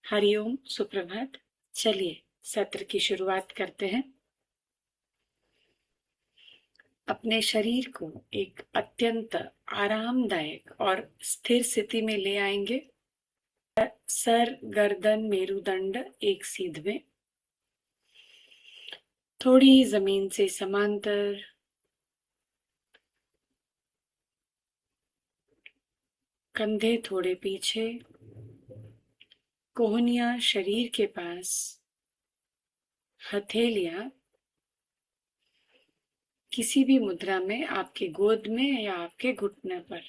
हरिओम, सुप्रभात। चलिए सत्र की शुरुआत करते हैं। अपने शरीर को एक अत्यंत आरामदायक और स्थिर स्थिति में ले आएंगे। सर, गर्दन, मेरुदंड एक सीध में, थोड़ी जमीन से समांतर। कंधे थोड़े पीछे, कोहनियां शरीर के पास, हथेलियां किसी भी मुद्रा में, आपके गोद में या आपके घुटने पर।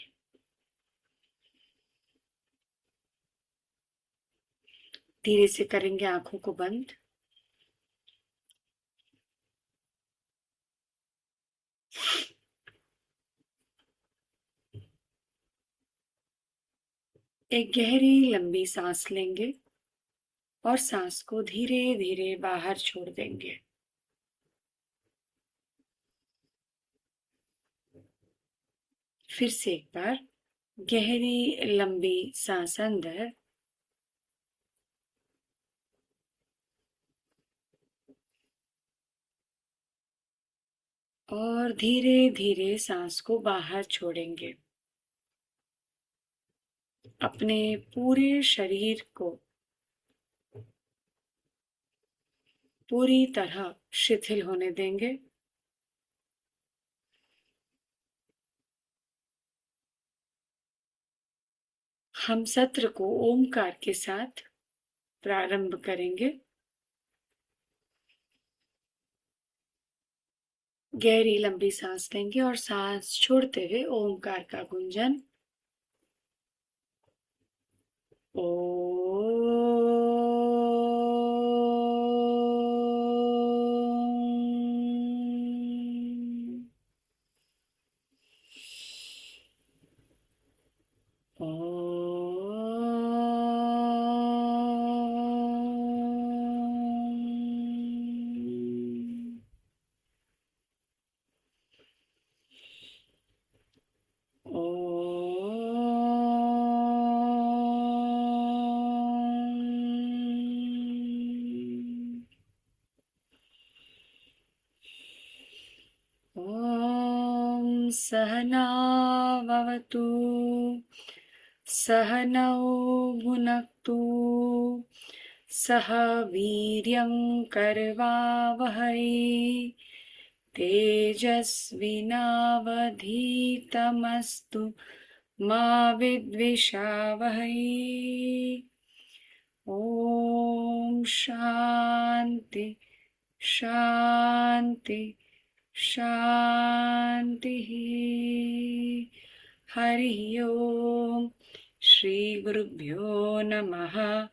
धीरे से करेंगे आंखों को बंद। एक गहरी लंबी सांस लेंगे और सांस को धीरे धीरे बाहर छोड़ देंगे। फिर से एक बार गहरी लंबी सांस अंदर और धीरे धीरे सांस को बाहर छोड़ेंगे। अपने पूरे शरीर को पूरी तरह शिथिल होने देंगे। हम सत्र को ओमकार के साथ प्रारंभ करेंगे। गहरी लंबी सांस लेंगे और सांस छोड़ते हुए ओमकार का गुंजन। ओ ॐ सहनाववतु सहनौ भुनक्तु सह वीर्यं करवावहै तेजस्विनावधीतमस्तु मा विद्विषावहै। ॐ शान्ति शान्ति शान्तिः। हरि ओम। श्री गुरुभ्यो नमः।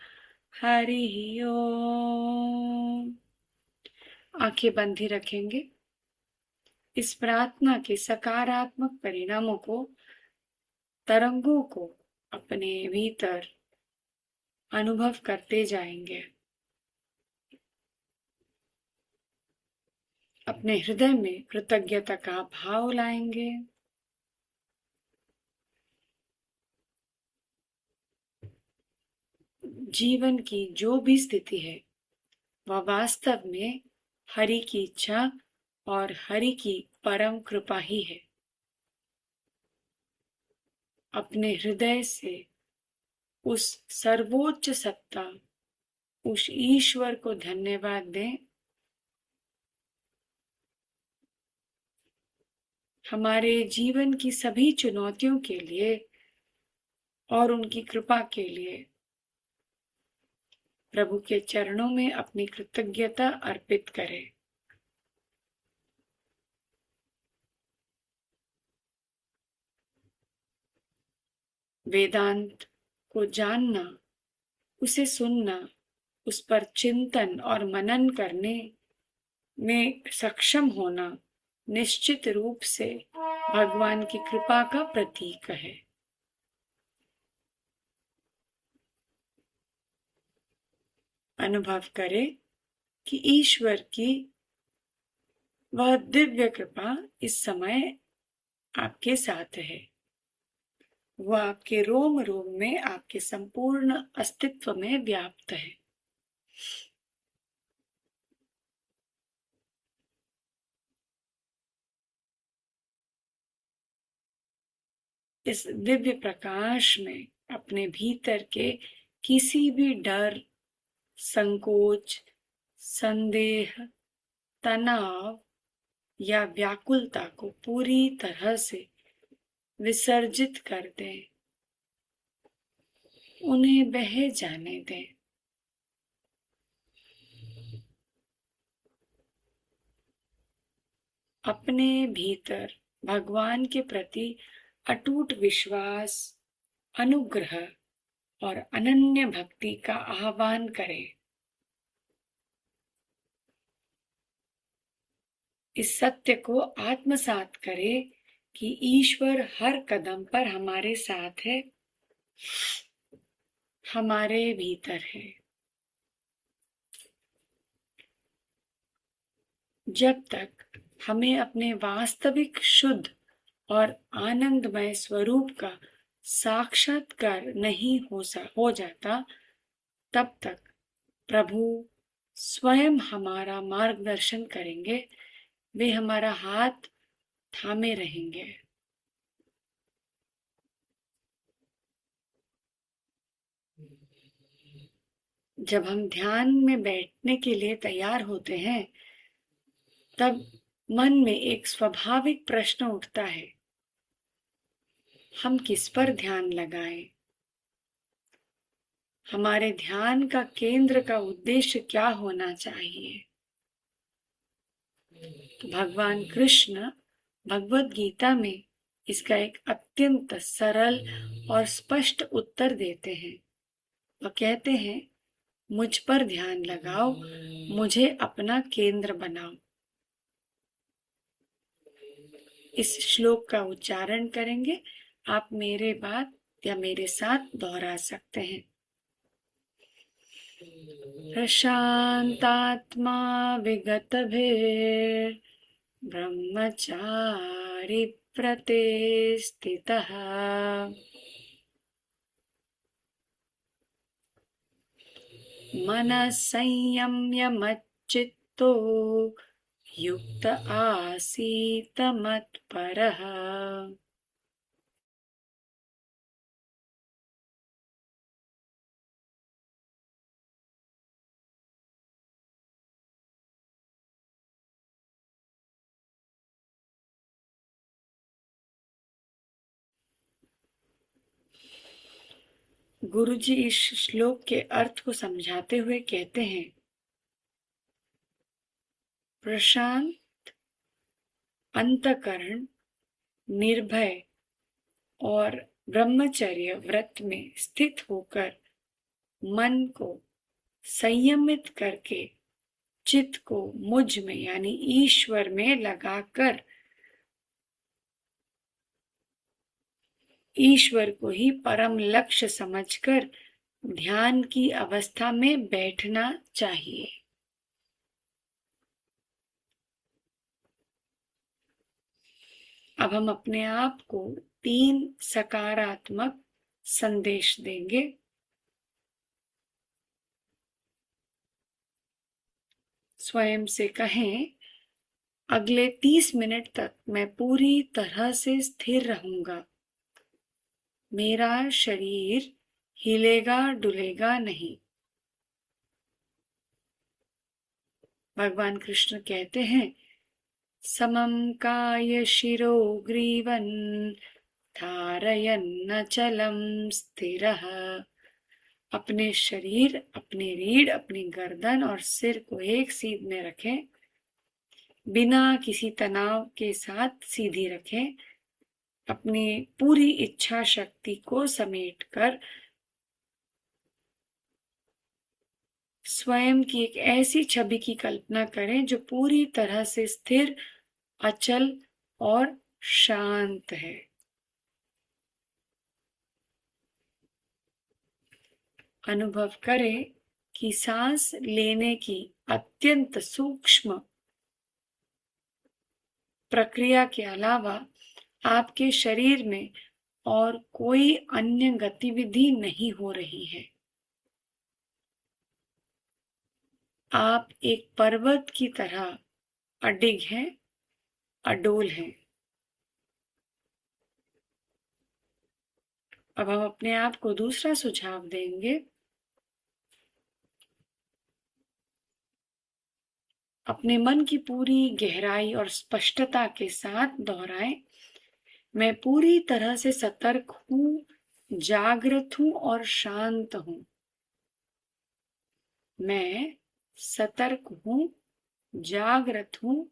हरि ओम। आंखें बंद ही रखेंगे। इस प्रार्थना के सकारात्मक परिणामों को, तरंगों को अपने भीतर अनुभव करते जाएंगे। अपने हृदय में कृतज्ञता का भाव लाएंगे। जीवन की जो भी स्थिति है वह वास्तव में हरि की इच्छा और हरि की परम कृपा ही है। अपने हृदय से उस सर्वोच्च सत्ता, उस ईश्वर को धन्यवाद दें। हमारे जीवन की सभी चुनौतियों के लिए और उनकी कृपा के लिए प्रभु के चरणों में अपनी कृतज्ञता अर्पित करें। वेदांत को जानना, उसे सुनना, उस पर चिंतन और मनन करने में सक्षम होना निश्चित रूप से भगवान की कृपा का प्रतीक है। अनुभव करें कि ईश्वर की वह दिव्य कृपा इस समय आपके साथ है। वह आपके रोम रोम में, आपके संपूर्ण अस्तित्व में व्याप्त है। इस दिव्य प्रकाश में अपने भीतर के किसी भी डर, संकोच, संदेह, तनाव या व्याकुलता को पूरी तरह से विसर्जित कर दें, उन्हें बह जाने दें। अपने भीतर भगवान के प्रति अटूट विश्वास, अनुग्रह और अनन्य भक्ति का आह्वान करें। इस सत्य को आत्मसात करें कि ईश्वर हर कदम पर हमारे साथ है, हमारे भीतर है। जब तक हमें अपने वास्तविक शुद्ध और आनंदमय स्वरूप का साक्षात्कार नहीं हो जाता, तब तक प्रभु स्वयं हमारा मार्गदर्शन करेंगे। वे हमारा हाथ थामे रहेंगे। जब हम ध्यान में बैठने के लिए तैयार होते हैं, तब मन में एक स्वाभाविक प्रश्न उठता है, हम किस पर ध्यान लगाएं? हमारे ध्यान का केंद्र का उद्देश्य क्या होना चाहिए? तो भगवान कृष्ण भगवत गीता में इसका एक अत्यंत सरल और स्पष्ट उत्तर देते हैं। वह कहते हैं, मुझ पर ध्यान लगाओ, मुझे अपना केंद्र बनाओ। इस श्लोक का उच्चारण करेंगे। आप मेरे बाद या मेरे साथ दोहरा सकते हैं। प्रशांतात्मा विगतभिर् ब्रह्मचारी प्रतिष्ठितः मनः संयम्य मच्चित्तो युक्त आसीत मत्परः। गुरुजी इस श्लोक के अर्थ को समझाते हुए कहते हैं, प्रशांत अंतःकरण, निर्भय और ब्रह्मचर्य व्रत में स्थित होकर मन को संयमित करके चित्त को मुझ में यानी ईश्वर में लगाकर ईश्वर को ही परम लक्ष्य समझकर ध्यान की अवस्था में बैठना चाहिए। अब हम अपने आप को 3 सकारात्मक संदेश देंगे। स्वयं से कहें, अगले 30 मिनट तक मैं पूरी तरह से स्थिर रहूंगा। मेरा शरीर हिलेगा डुलेगा नहीं। भगवान कृष्ण कहते हैं, समं काय शिरो ग्रीवन् धारयन्नचलं स्थिरः। अपने शरीर, अपनी रीढ़, अपनी गर्दन और सिर को एक सीध में रखें, बिना किसी तनाव के साथ सीधी रखें। अपनी पूरी इच्छा शक्ति को समेटकर स्वयं की एक ऐसी छवि की कल्पना करें जो पूरी तरह से स्थिर, अचल और शांत है। अनुभव करें कि सांस लेने की अत्यंत सूक्ष्म प्रक्रिया के अलावा आपके शरीर में और कोई अन्य गतिविधि नहीं हो रही है। आप एक पर्वत की तरह अडिग हैं, अडोल हैं। अब हम अपने आप को दूसरा सुझाव देंगे। अपने मन की पूरी गहराई और स्पष्टता के साथ दोहराएं, मैं पूरी तरह से सतर्क हूं, जागृत हूं और शांत हूं। मैं सतर्क हूं, जागृत हूं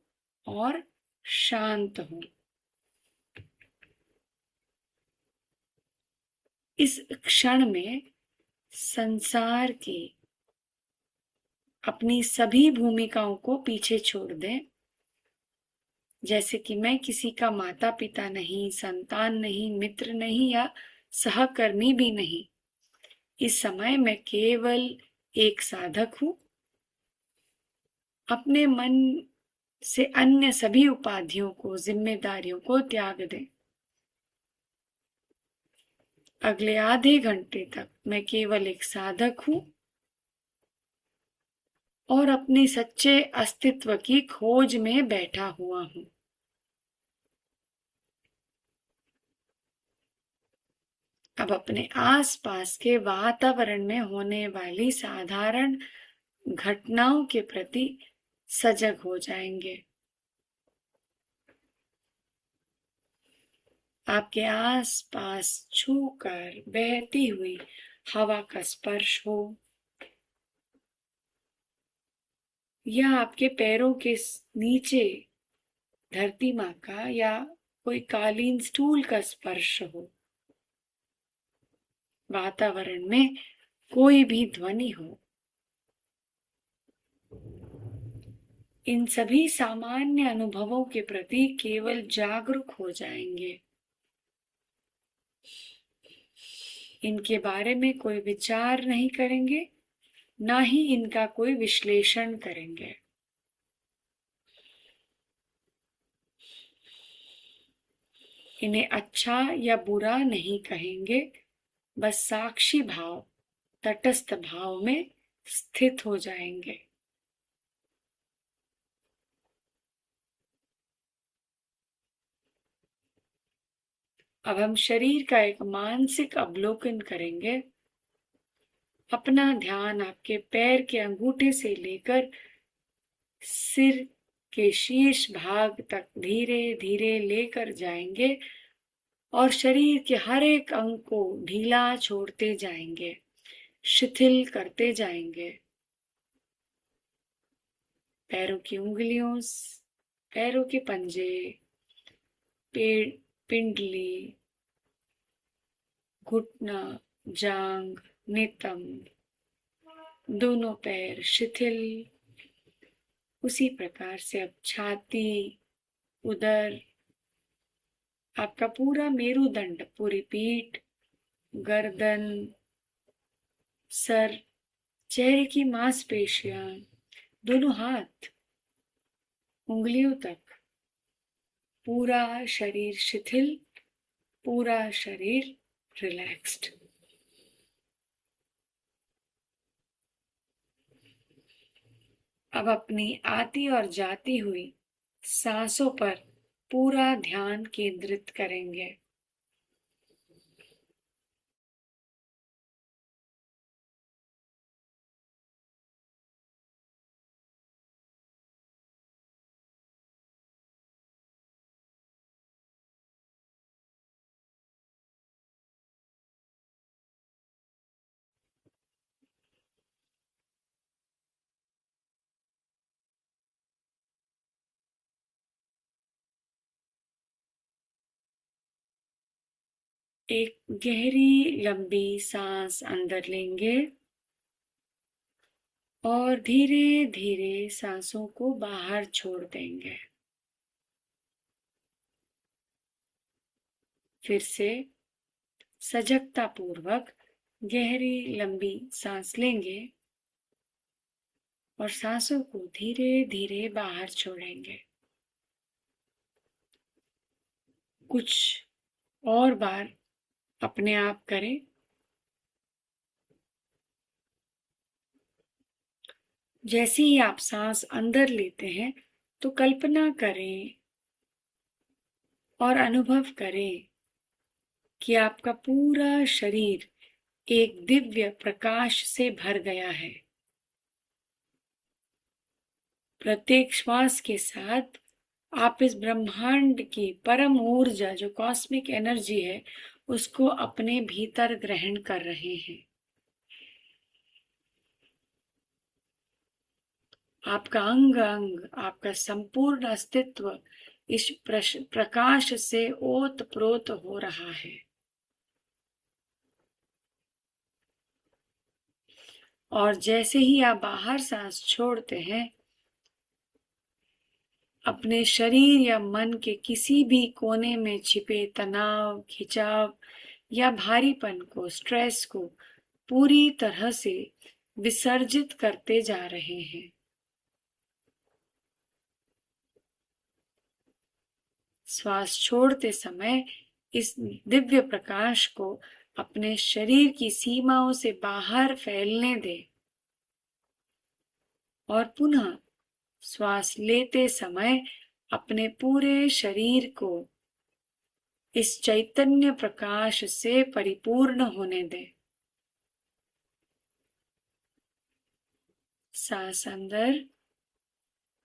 और शांत हूं। इस क्षण में संसार की अपनी सभी भूमिकाओं को पीछे छोड़ दें, जैसे कि मैं किसी का माता पिता नहीं, संतान नहीं, मित्र नहीं या सहकर्मी भी नहीं। इस समय मैं केवल एक साधक हूं। अपने मन से अन्य सभी उपाधियों को, जिम्मेदारियों को त्याग दें। अगले आधे घंटे तक मैं केवल एक साधक हूं और अपने सच्चे अस्तित्व की खोज में बैठा हुआ हूं। अब अपने आसपास के वातावरण में होने वाली साधारण घटनाओं के प्रति सजग हो जाएंगे। आपके आसपास छूकर बहती हुई हवा का स्पर्श हो या आपके पैरों के नीचे धरती माँ का या कोई कालीन स्टूल का स्पर्श हो, वातावरण में कोई भी ध्वनि हो, इन सभी सामान्य अनुभवों के प्रति केवल जागरूक हो जाएंगे। इनके बारे में कोई विचार नहीं करेंगे, ना ही इनका कोई विश्लेषण करेंगे। इन्हें अच्छा या बुरा नहीं कहेंगे, बस साक्षी भाव, तटस्थ भाव में स्थित हो जाएंगे। अब हम शरीर का एक मानसिक अवलोकन करेंगे। अपना ध्यान आपके पैर के अंगूठे से लेकर सिर के शीर्ष भाग तक धीरे धीरे लेकर जाएंगे और शरीर के हर एक अंग को ढीला छोड़ते जाएंगे, शिथिल करते जाएंगे। पैरों की उंगलियों, पैरों के पंजे, पिंडली, घुटना, जांग, नितंब, दोनों पैर शिथिल। उसी प्रकार से अब छाती, उदर, आपका पूरा मेरुदंड, पूरी पीठ, गर्दन, सर, चेहरे की मांसपेशियां, दोनों हाथ, उंगलियों तक, पूरा शरीर शिथिल, पूरा शरीर रिलैक्स्ड। अब अपनी आती और जाती हुई सांसों पर पूरा ध्यान केंद्रित करेंगे। एक गहरी लंबी सांस अंदर लेंगे और धीरे धीरे सांसों को बाहर छोड़ देंगे। फिर से सजगता पूर्वक गहरी लंबी सांस लेंगे और सांसों को धीरे धीरे बाहर छोड़ेंगे। कुछ और बार अपने आप करें। जैसे ही आप सांस अंदर लेते हैं तो कल्पना करें और अनुभव करें कि आपका पूरा शरीर एक दिव्य प्रकाश से भर गया है। प्रत्येक श्वास के साथ आप इस ब्रह्मांड की परम ऊर्जा जो कॉस्मिक एनर्जी है उसको अपने भीतर ग्रहण कर रहे हैं। आपका अंग अंग, आपका संपूर्ण अस्तित्व इस प्रकाश से ओत प्रोत हो रहा है। और जैसे ही आप बाहर सांस छोड़ते हैं, अपने शरीर या मन के किसी भी कोने में छिपे तनाव, खिंचाव या भारीपन को, स्ट्रेस को पूरी तरह से विसर्जित करते जा रहे हैं। श्वास छोड़ते समय इस दिव्य प्रकाश को अपने शरीर की सीमाओं से बाहर फैलने दें और पुनः श्वास लेते समय अपने पूरे शरीर को इस चैतन्य प्रकाश से परिपूर्ण होने दें। सांस अंदर,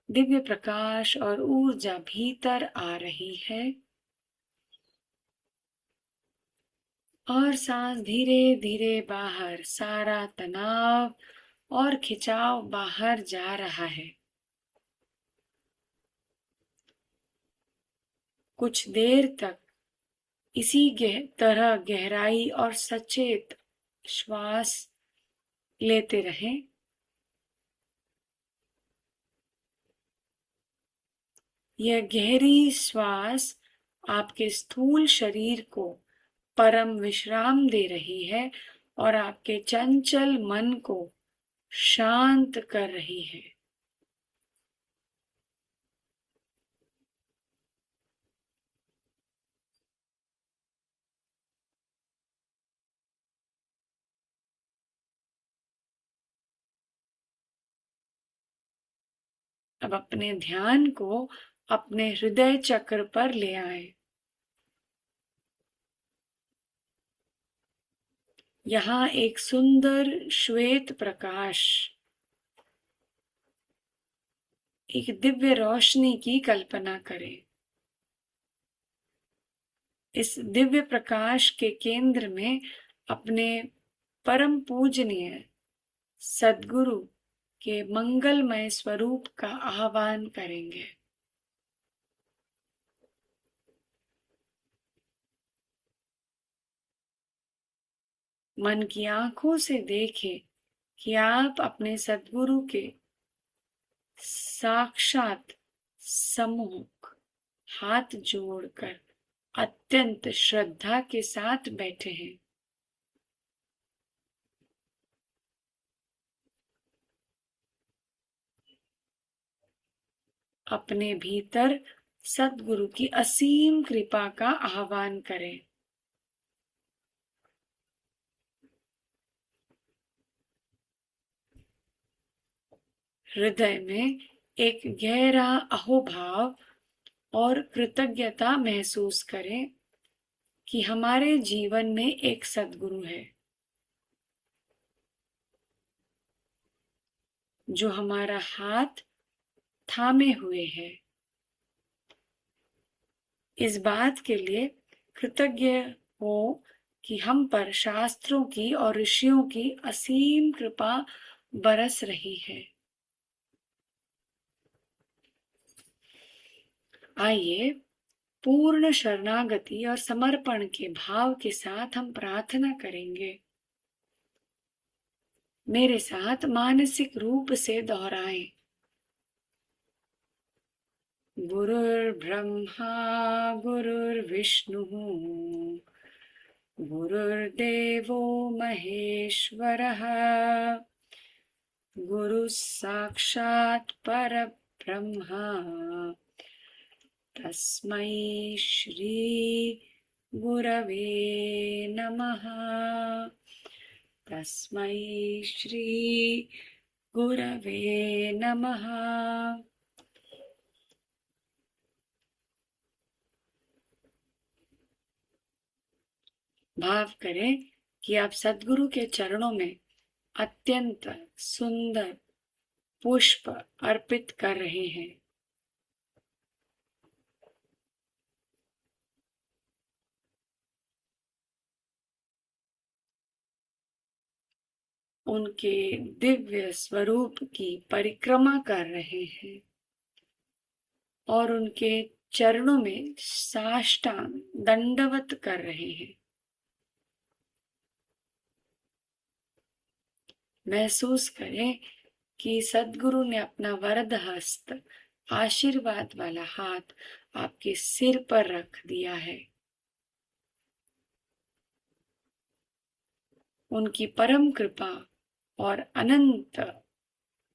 दिव्य प्रकाश और ऊर्जा भीतर आ रही है और सांस धीरे धीरे बाहर, सारा तनाव और खिंचाव बाहर जा रहा है। कुछ देर तक इसी तरह गहराई और सचेत श्वास लेते रहें। यह गहरी श्वास आपके स्थूल शरीर को परम विश्राम दे रही है और आपके चंचल मन को शांत कर रही है। अब अपने ध्यान को अपने हृदय चक्र पर ले आए। यहाँ एक सुंदर श्वेत प्रकाश, एक दिव्य रोशनी की कल्पना करें। इस दिव्य प्रकाश के केंद्र में अपने परम पूजनीय सद्गुरु के मंगलमय स्वरूप का आह्वान करेंगे। मन की आंखों से देखें कि आप अपने सद्गुरु के साक्षात सम्मुख हाथ जोड़कर अत्यंत श्रद्धा के साथ बैठे हैं। अपने भीतर सद्गुरु की असीम कृपा का आह्वान करें। हृदय में एक गहरा अहोभाव और कृतज्ञता महसूस करें कि हमारे जीवन में एक सद्गुरु है जो हमारा हाथ थामे हुए है। इस बात के लिए कृतज्ञ हो कि हम पर शास्त्रों की और ऋषियों की असीम कृपा बरस रही है। आइए पूर्ण शरणागति और समर्पण के भाव के साथ हम प्रार्थना करेंगे। मेरे साथ मानसिक रूप से दोहराएं। गुरुर्ब्रह्मा गुरुर्विष्णुः गुरुर्देवो महेश्वरः गुरुः साक्षात् परब्रह्म तस्मै श्री गुरवे नमः। तस्मै श्री गुरवे नमः। भाव करें कि आप सद्गुरु के चरणों में अत्यंत सुंदर पुष्प अर्पित कर रहे हैं। उनके दिव्य स्वरूप की परिक्रमा कर रहे हैं और उनके चरणों में साष्टांग दंडवत कर रहे हैं। महसूस करें कि सद्गुरु ने अपना वरद हस्त, आशीर्वाद वाला हाथ आपके सिर पर रख दिया है। उनकी परम कृपा और अनंत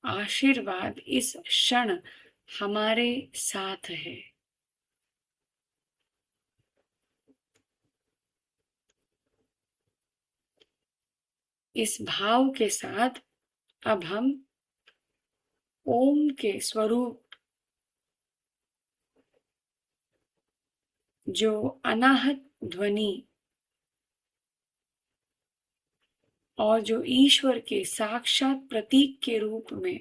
आशीर्वाद इस क्षण हमारे साथ है। इस भाव के साथ अब हम ओम के स्वरूप, जो अनाहत ध्वनि और जो ईश्वर के साक्षात प्रतीक के रूप में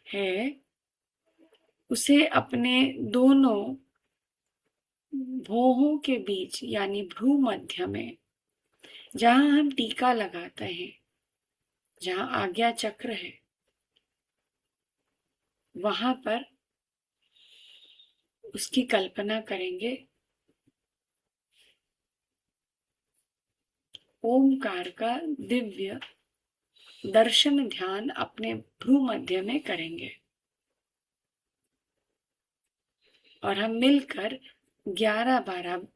है, उसे अपने दोनों भौहों के बीच यानी भ्रू मध्य में, जहां हम टीका लगाते हैं, जहां आज्ञा चक्र है, वहां पर उसकी कल्पना करेंगे। ओमकार का दिव्य दर्शन ध्यान अपने भ्रू मध्य में करेंगे और हम मिलकर 11-12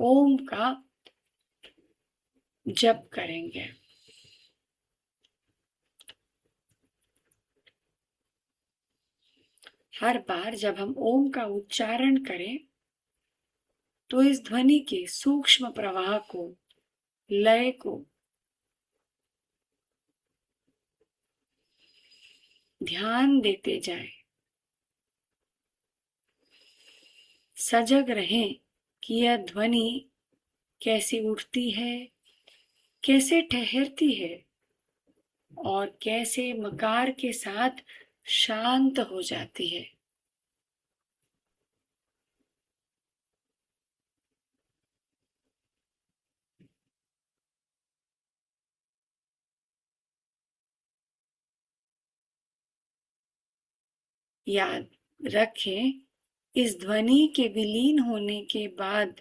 ओम का जप करेंगे। हर बार जब हम ओम का उच्चारण करें तो इस ध्वनि के सूक्ष्म प्रवाह को, लय को ध्यान देते जाएं। सजग रहें कि यह ध्वनि कैसे उठती है, कैसे ठहरती है और कैसे मकार के साथ शांत हो जाती है। याद रखें, इस ध्वनि के विलीन होने के बाद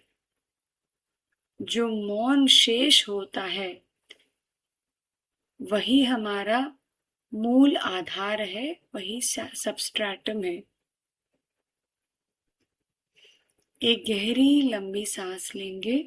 जो मौन शेष होता है, वही हमारा मूल आधार है, वही सबस्ट्रेटम है। एक गहरी लंबी सांस लेंगे।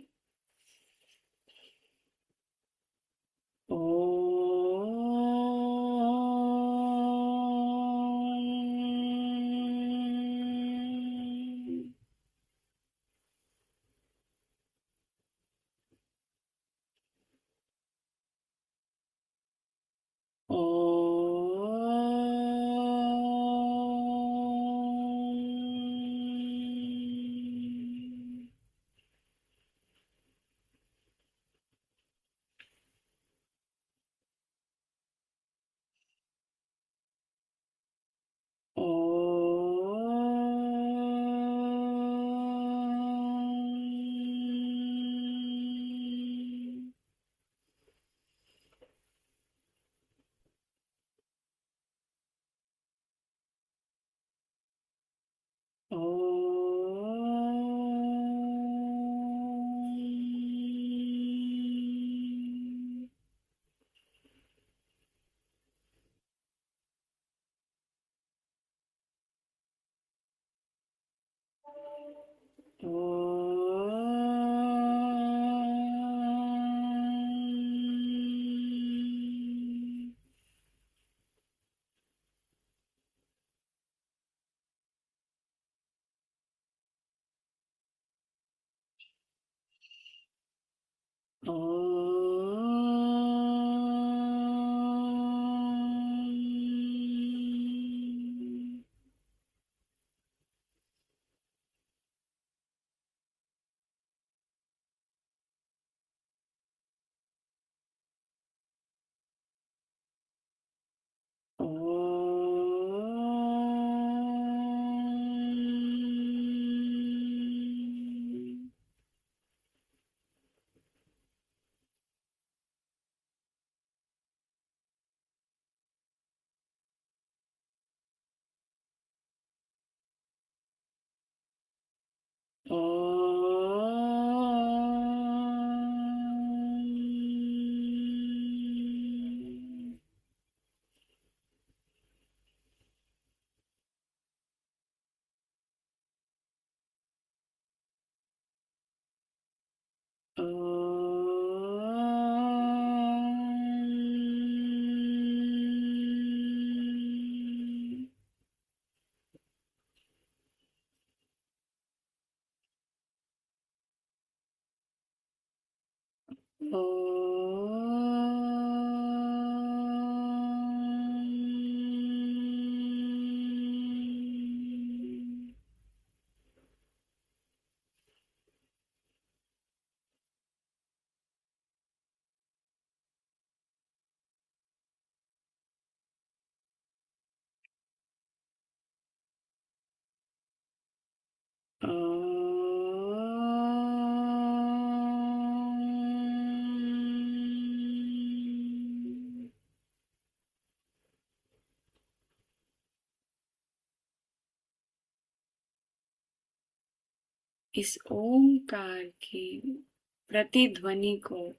इस ओंकार की प्रतिध्वनि को,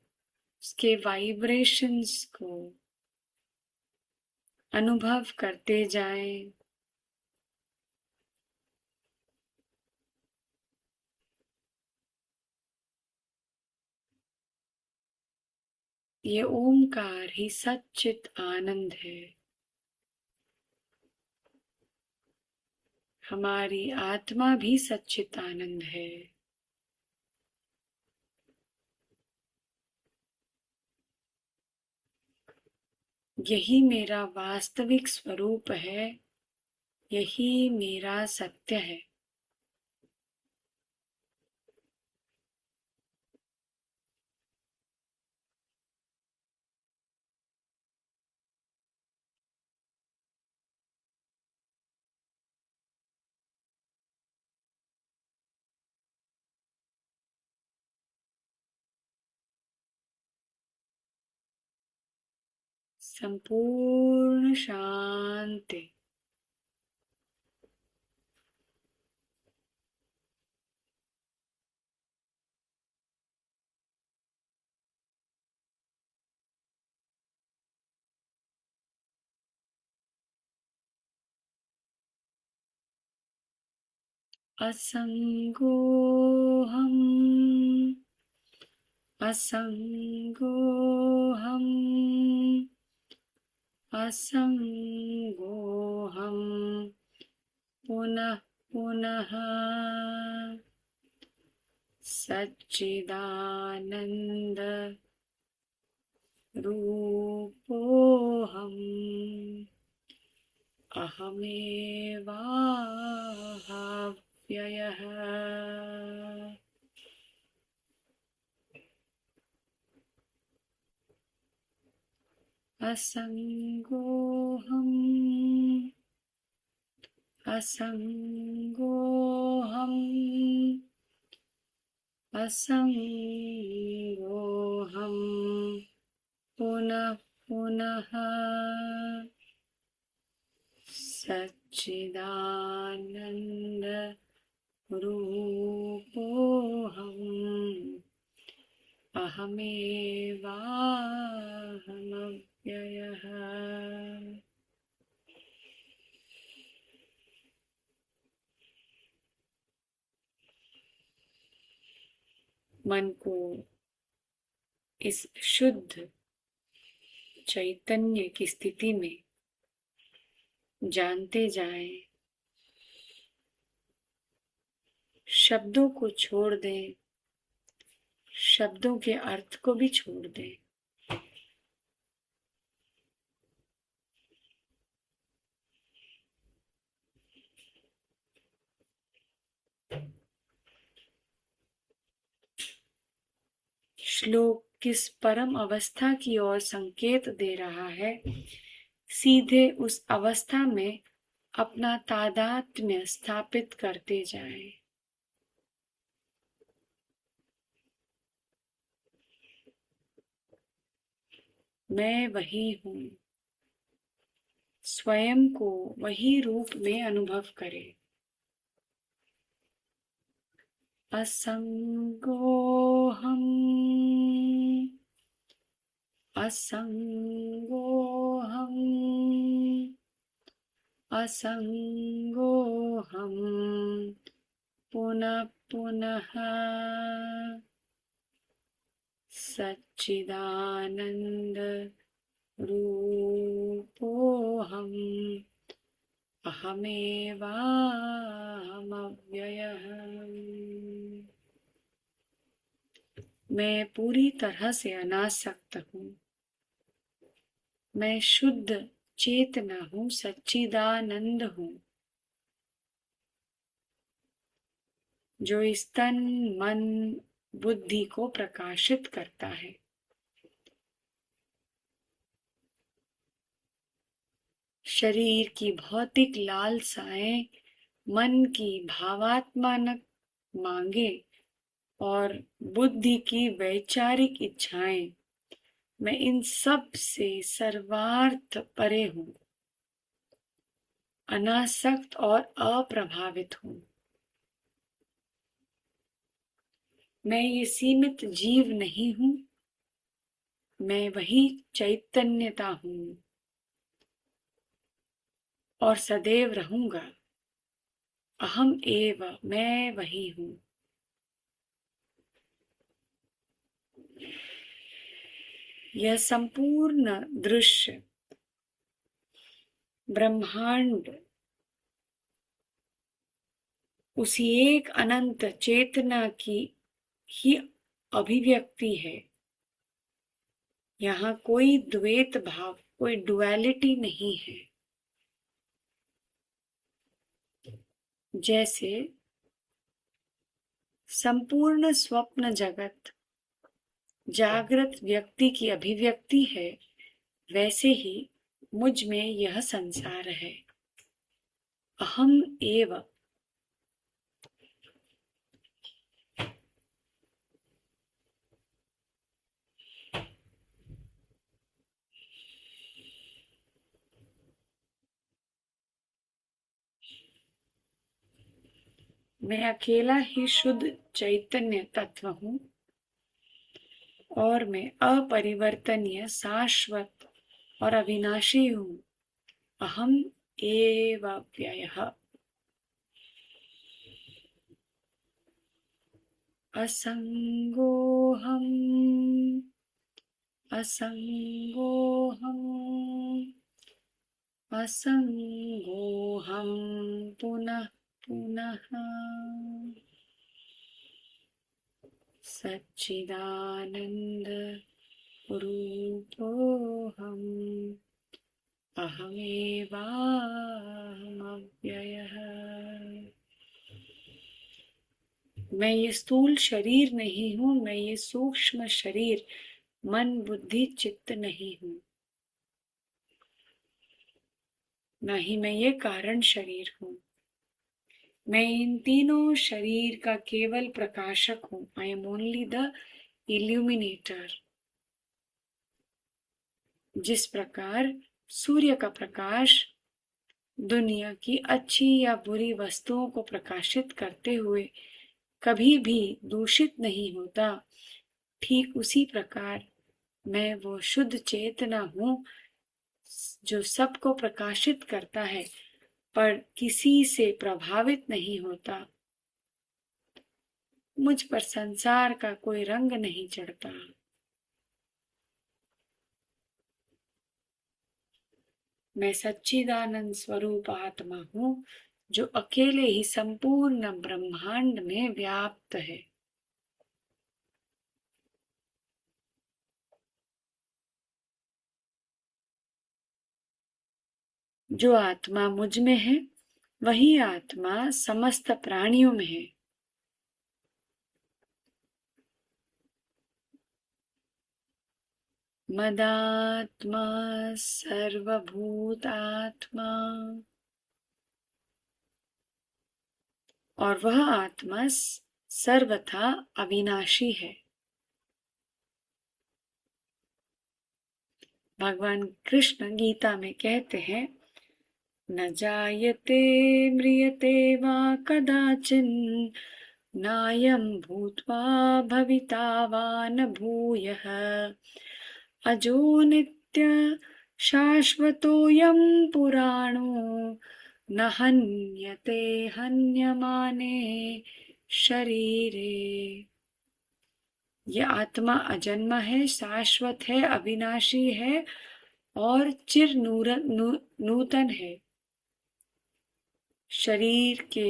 उसके वाइब्रेशंस को अनुभव करते जाएं। ये ओंकार ही सच्चित आनंद है। हमारी आत्मा भी सच्चित आनंद है। यही मेरा वास्तविक स्वरूप है, यही मेरा सत्य है। संपूर्ण शांति। असंगोहम, असंगोहम, असंगोहम। पुनः पुनः सच्चिदानंद रूपोहम। अहमेवाव्ययः। असंगोहम, असंगोहम, असंगोहम। पुनः पुनः सच्चिदानंद रूपोहम। अहमेवाहमव्ययः। मन को इस शुद्ध चैतन्य की स्थिति में जानते जाएं। शब्दों को छोड़ दें, शब्दों के अर्थ को भी छोड़ दें। श्लोक किस परम अवस्था की ओर संकेत दे रहा है? सीधे उस अवस्था में अपना तादात्म्य स्थापित करते जाएं। मैं वही हूँ। स्वयं को वही रूप में अनुभव करें। असंगोऽहम् असंगोऽहम् असंगोऽहम् पुनः पुनः सच्चिदानन्द रूपोऽहम् अहमेवाहमव्ययः। मैं पूरी तरह से अनासक्त हूँ। मैं शुद्ध चेतना हूँ, सच्चिदानंद हूँ, जो इस तन मन बुद्धि को प्रकाशित करता है। शरीर की भौतिक लालसाएं, मन की भावात्मक मांगे और बुद्धि की वैचारिक इच्छाएं, मैं इन सब से सर्वार्थ परे हूँ, अनासक्त और अप्रभावित हूँ। मैं ये सीमित जीव नहीं हूँ, मैं वही चैतन्यता हूँ और सदैव रहूंगा। अहम एव, मैं वही हूँ। यह संपूर्ण दृश्य ब्रह्मांड उसी एक अनंत चेतना की ही अभिव्यक्ति है। यहाँ कोई द्वैत भाव, कोई डुअलिटी नहीं है। जैसे संपूर्ण स्वप्न जगत जागृत व्यक्ति की अभिव्यक्ति है, वैसे ही मुझ में यह संसार है। अहम एव। मैं अकेला ही शुद्ध चैतन्य तत्व हूँ और मैं अपरिवर्तनीय, शाश्वत और अविनाशी हूँ। अहम एव व्ययः। असंगोऽहम् असंगोऽहम् असंगोऽहम् पुनः पुनः सच्चिदानन्द रूपोऽहम् अहमेवाहमव्ययः। मैं ये स्थूल शरीर नहीं हूँ, मैं ये सूक्ष्म शरीर मन बुद्धि चित्त नहीं हूँ, ना ही मैं ये कारण शरीर हूँ। मैं इन तीनों शरीर का केवल प्रकाशक हूँ। I am only the illuminator. जिस प्रकार सूर्य का प्रकाश दुनिया की अच्छी या बुरी वस्तुओं को प्रकाशित करते हुए कभी भी दूषित नहीं होता, ठीक उसी प्रकार मैं वो शुद्ध चेतना हूँ जो सबको प्रकाशित करता है पर किसी से प्रभावित नहीं होता। मुझ पर संसार का कोई रंग नहीं चढ़ता। मैं सच्चिदानंद स्वरूप आत्मा हूँ जो अकेले ही संपूर्ण ब्रह्मांड में व्याप्त है। जो आत्मा मुझ में है वही आत्मा समस्त प्राणियों में है। मदात्मा सर्वभूतात्मा, और वह आत्मा सर्वथा अविनाशी है। भगवान कृष्ण गीता में कहते हैं, न जायते म्रियते वा कदाचिन नायं भूत्वा भविता वा न भूयः अजो नित्य शाश्वतोऽयं पुराणो न हन्यते हन्यमाने शरीरे। यह आत्मा अजन्मा है, शाश्वत है, अविनाशी है और चिर नूतन है। शरीर के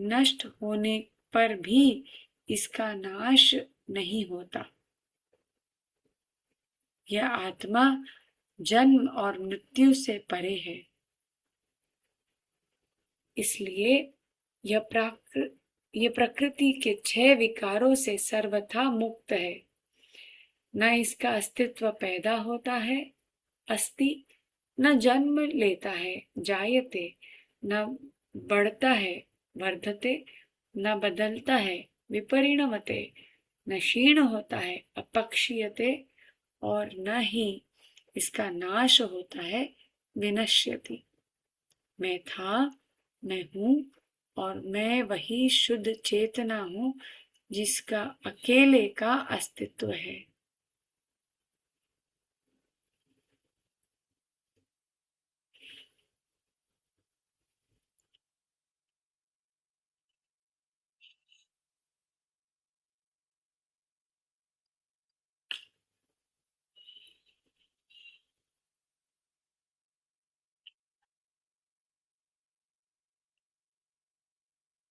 नष्ट होने पर भी इसका नाश नहीं होता। यह आत्मा जन्म और मृत्यु से परे है, इसलिए यह प्रकृति के 6 विकारों से सर्वथा मुक्त है। न इसका अस्तित्व पैदा होता है, अस्ति, न जन्म लेता है, जायते, न बढ़ता है, वर्धते, न बदलता है, विपरिणमते, न क्षीण होता है, अपक्षीयते, और न ही इसका नाश होता है, विनश्यति। मैं था, मैं हूँ और मैं वही शुद्ध चेतना हूँ जिसका अकेले का अस्तित्व है।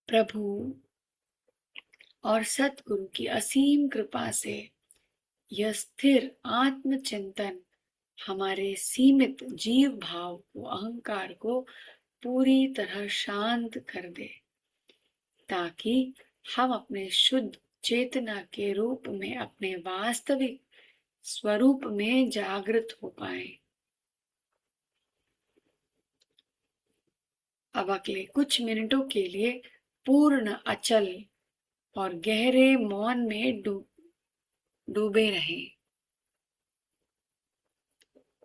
प्रभु और सतगुरु की असीम कृपा से यह स्थिर आत्मचिंतन हमारे सीमित जीव भाव को, अहंकार को पूरी तरह शांत कर दे, ताकि हम अपने शुद्ध चेतना के रूप में अपने वास्तविक स्वरूप में जागृत हो पाए। अब अगले कुछ मिनटों के लिए पूर्ण अचल और गहरे मौन में डूबे रहें।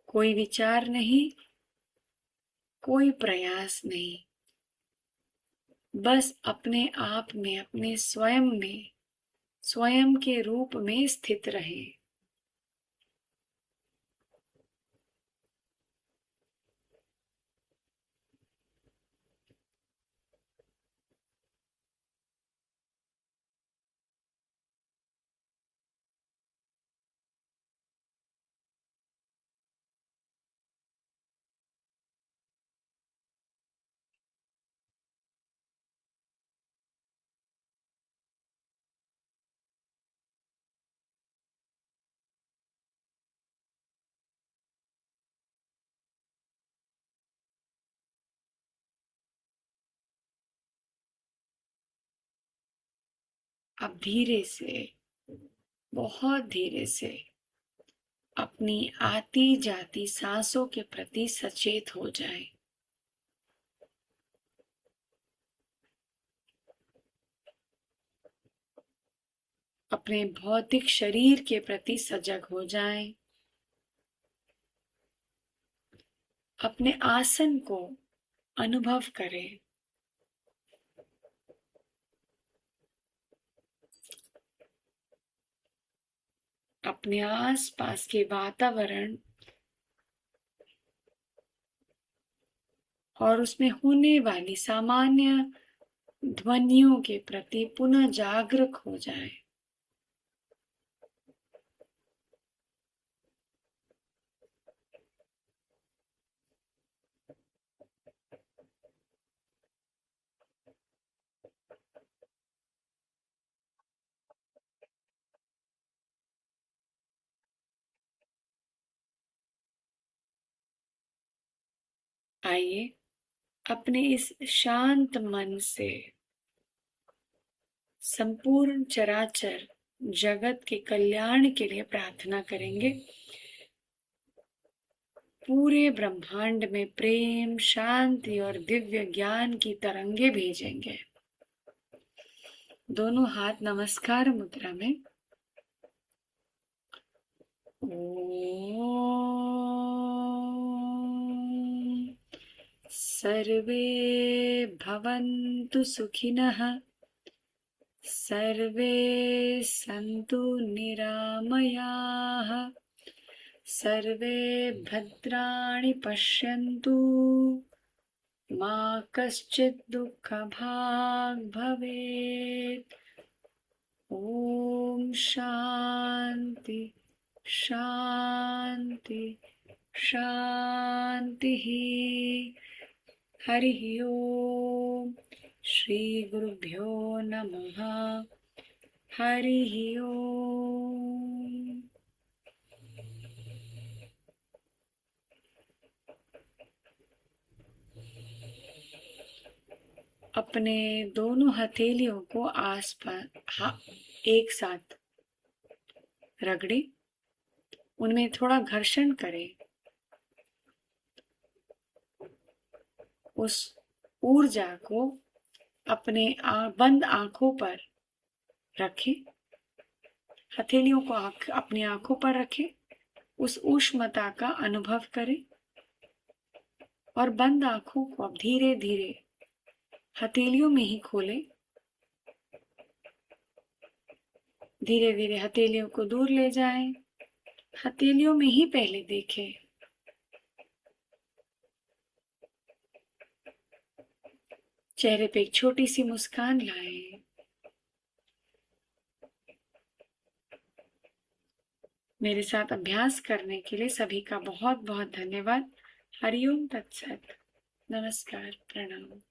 कोई विचार नहीं, कोई प्रयास नहीं, बस अपने आप में, अपने स्वयं में, स्वयं के रूप में स्थित रहे। अब धीरे से, बहुत धीरे से अपनी आती जाती सांसों के प्रति सचेत हो जाए। अपने भौतिक शरीर के प्रति सजग हो जाएं। अपने आसन को अनुभव करें। अपने आसपास के वातावरण और उसमें होने वाली सामान्य ध्वनियों के प्रति पुनः जागरूक हो जाए। आइए अपने इस शांत मन से संपूर्ण चराचर जगत के कल्याण के लिए प्रार्थना करेंगे। पूरे ब्रह्मांड में प्रेम, शांति और दिव्य ज्ञान की तरंगे भेजेंगे। दोनों हाथ नमस्कार मुद्रा में। ओम सर्वे भवन्तु सुखिनः, सर्वे सन्तु निरामयाः सर्वे भद्राणि पश्यन्तु मा कश्चित् दुःखभाग् भवेत्। ॐ शान्ति शान्ति शान्तिः। हरिः ओम्। श्रीगुरुभ्यो नमः। हरिः ओम्। अपने दोनों हथेलियों को आसपास एक साथ रगड़े, उनमें थोड़ा घर्षण करें। उस ऊर्जा को अपने बंद आंखों पर रखें। हथेलियों को अपनी आंखों पर रखें, उस ऊष्मता का अनुभव करें और बंद आंखों को अब धीरे धीरे हथेलियों में ही खोलें। धीरे धीरे हथेलियों को दूर ले जाएं। हथेलियों में ही पहले देखें। चेहरे पे एक छोटी सी मुस्कान लाएं। मेरे साथ अभ्यास करने के लिए सभी का बहुत बहुत धन्यवाद। हरिओम तत्सत। नमस्कार, प्रणाम।